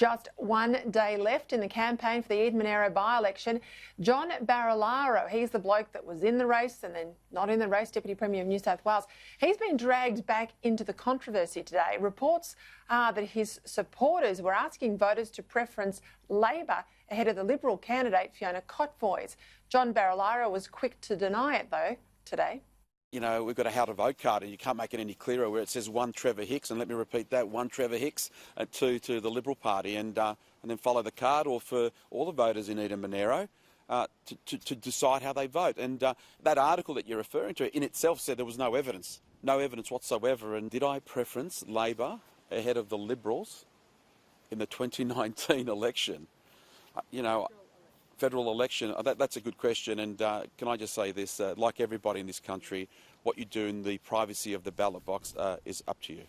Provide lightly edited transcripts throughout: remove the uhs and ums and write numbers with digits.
Just 1 day left in the campaign for the Eden-Monaro by-election. John Barilaro, he's the bloke that was in the race and then not in the race, Deputy Premier of New South Wales. He's been dragged back into the controversy today. Reports are that his supporters were asking voters to preference Labor ahead of the Liberal candidate Fiona Cotvoy's. John Barilaro was quick to deny it, though, today. You know, we've got a how to vote card and you can't make it any clearer where it says 1 Trevor Hicks, and let me repeat that, 1 Trevor Hicks, 2 to the Liberal Party, and then follow the card, or for all the voters in Eden-Monaro to decide how they vote. And that article that you're referring to in itself said there was no evidence whatsoever. And did I preference Labor ahead of the Liberals in the 2019 election? You know, federal election, that's a good question, and can I just say this, like everybody in this country, what you do in the privacy of the ballot box is up to you.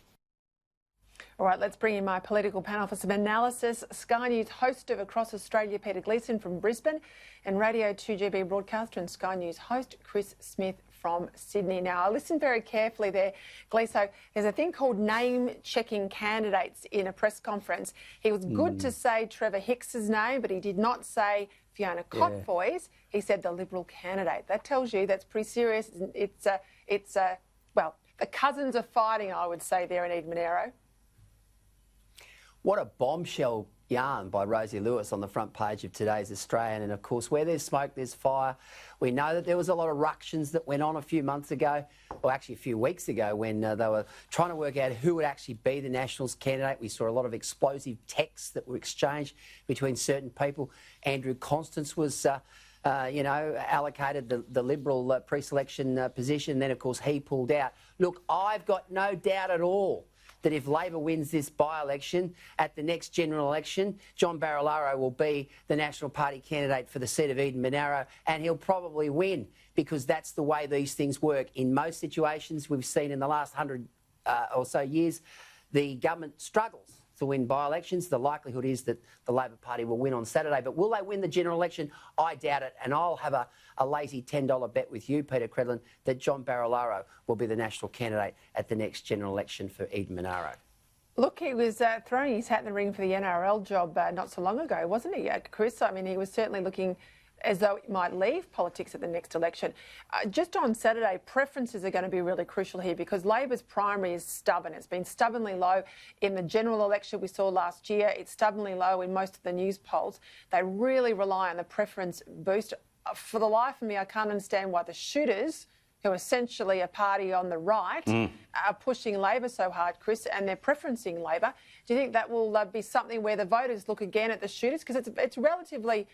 All right, let's bring in my political panel for some analysis. Sky News host of Across Australia, Peter Gleeson from Brisbane, and Radio 2GB broadcaster and Sky News host, Chris Smith from Sydney. Now, I listened very carefully there, Gleeson. There's a thing called name-checking candidates in a press conference. He was good to say Trevor Hicks's name, but he did not say Fiona Cotvoy's. He said the Liberal candidate. That tells you that's pretty serious. Well, the cousins are fighting, I would say, there in Eden-Monaro. What a bombshell yarn by Rosie Lewis on the front page of today's Australian. And of course, where there's smoke, there's fire. We know that there was a lot of ructions that went on a few months ago, or actually a few weeks ago, when they were trying to work out who would actually be the Nationals candidate. We saw a lot of explosive texts that were exchanged between certain people. Andrew Constance was allocated the Liberal pre-selection position. Then, of course, he pulled out. Look, I've got no doubt at all that if Labor wins this by-election, at the next general election, John Barilaro will be the National Party candidate for the seat of Eden-Monaro, and he'll probably win, because that's the way these things work. In most situations we've seen in the last 100 or so years, the government struggles to win by-elections. The likelihood is that the Labor Party will win on Saturday. But will they win the general election? I doubt it. And I'll have a lazy $10 bet with you, Peter Gleeson, that John Barilaro will be the national candidate at the next general election for Eden-Monaro. Look, he was throwing his hat in the ring for the NRL job not so long ago, wasn't he, Chris? I mean, he was certainly looking as though he might leave politics at the next election. Just on Saturday, preferences are going to be really crucial here, because Labor's primary is stubborn. It's been stubbornly low in the general election we saw last year. It's stubbornly low in most of the news polls. They really rely on the preference boost. For the life of me, I can't understand why the shooters, who are essentially a party on the right, are pushing Labor so hard, Chris, and they're preferencing Labor. Do you think that will be something where the voters look again at the shooters? Because it's relatively,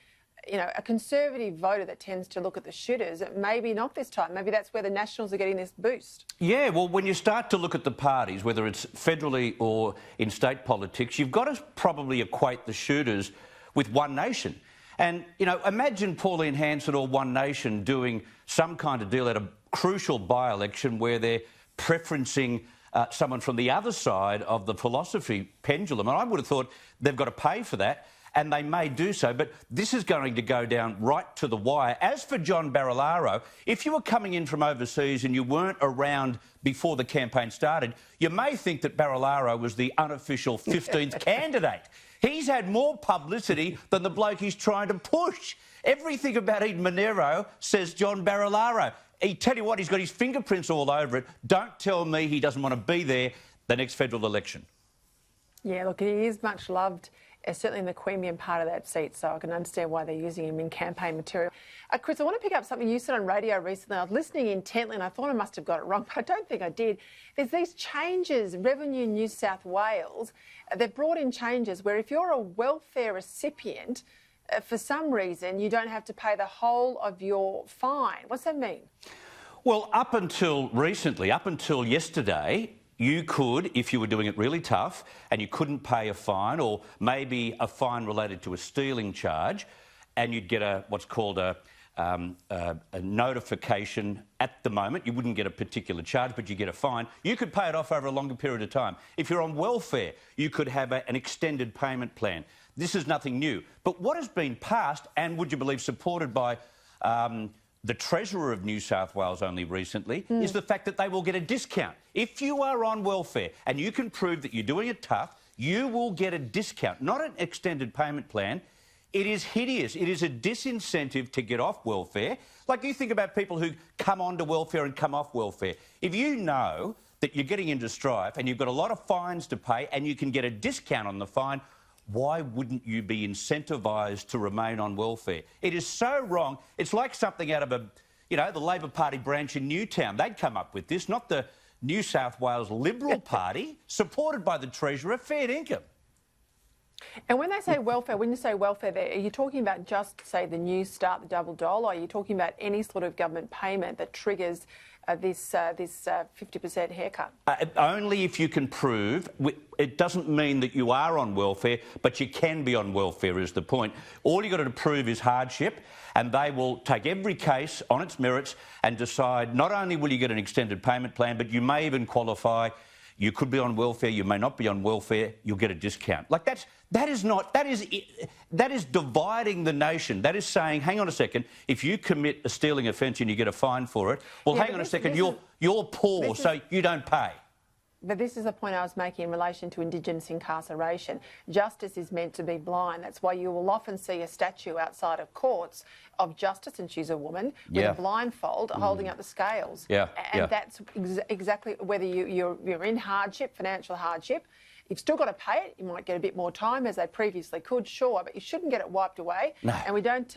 a conservative voter that tends to look at the shooters. Maybe not this time. Maybe that's where the Nationals are getting this boost. Yeah, well, when you start to look at the parties, whether it's federally or in state politics, you've got to probably equate the shooters with One Nation. And, imagine Pauline Hanson or One Nation doing some kind of deal at a crucial by-election where they're preferencing someone from the other side of the philosophy pendulum. And I would have thought they've got to pay for that, and they may do so, but this is going to go down right to the wire. As for John Barilaro, if you were coming in from overseas and you weren't around before the campaign started, you may think that Barilaro was the unofficial 15th candidate. He's had more publicity than the bloke he's trying to push. Everything about Eden-Monaro says John Barilaro. He tell you what, he's got his fingerprints all over it. Don't tell me he doesn't want to be there the next federal election. Yeah, look, he is much loved, certainly in the Queanbeyan part of that seat, so I can understand why they're using him in campaign material. Chris, I want to pick up something you said on radio recently. I was listening intently and I thought I must have got it wrong, but I don't think I did. There's these changes, Revenue New South Wales, they've brought in changes where if you're a welfare recipient, for some reason, you don't have to pay the whole of your fine. What's that mean? Well, up until recently, up until yesterday, you could, if you were doing it really tough and you couldn't pay a fine, or maybe a fine related to a stealing charge, and you'd get what's called a notification at the moment. You wouldn't get a particular charge, but you get a fine. You could pay it off over a longer period of time. If you're on welfare, you could have an extended payment plan. This is nothing new. But what has been passed, and would you believe supported by the Treasurer of New South Wales only recently, is the fact that they will get a discount. If you are on welfare and you can prove that you're doing it tough, you will get a discount, not an extended payment plan. It is hideous. It is a disincentive to get off welfare. Like, you think about people who come onto welfare and come off welfare. If you know that you're getting into strife and you've got a lot of fines to pay and you can get a discount on the fine, why wouldn't you be incentivised to remain on welfare? It is so wrong. It's like something out of the Labor Party branch in Newtown. They'd come up with this, not the New South Wales Liberal Party, supported by the Treasurer, fair income. And when they say welfare, when you say welfare there, are you talking about just, say, the New Start, the double dole, or are you talking about any sort of government payment that triggers this 50% haircut? Only if you can prove. It doesn't mean that you are on welfare, but you can be on welfare is the point. All you've got to prove is hardship, and they will take every case on its merits and decide not only will you get an extended payment plan, but you may even qualify. You could be on welfare, you may not be on welfare, you'll get a discount. Like, that is dividing the nation. That is saying, hang on a second, if you commit a stealing offence and you get a fine for it, well, hang on a second, you're poor, so you don't pay. But this is the point I was making in relation to Indigenous incarceration. Justice is meant to be blind. That's why you will often see a statue outside of courts of Justice, and she's a woman, with a blindfold holding up the scales. And that's exactly whether you're in hardship, financial hardship. You've still got to pay it. You might get a bit more time, as they previously could, sure, but you shouldn't get it wiped away. No. And we don't...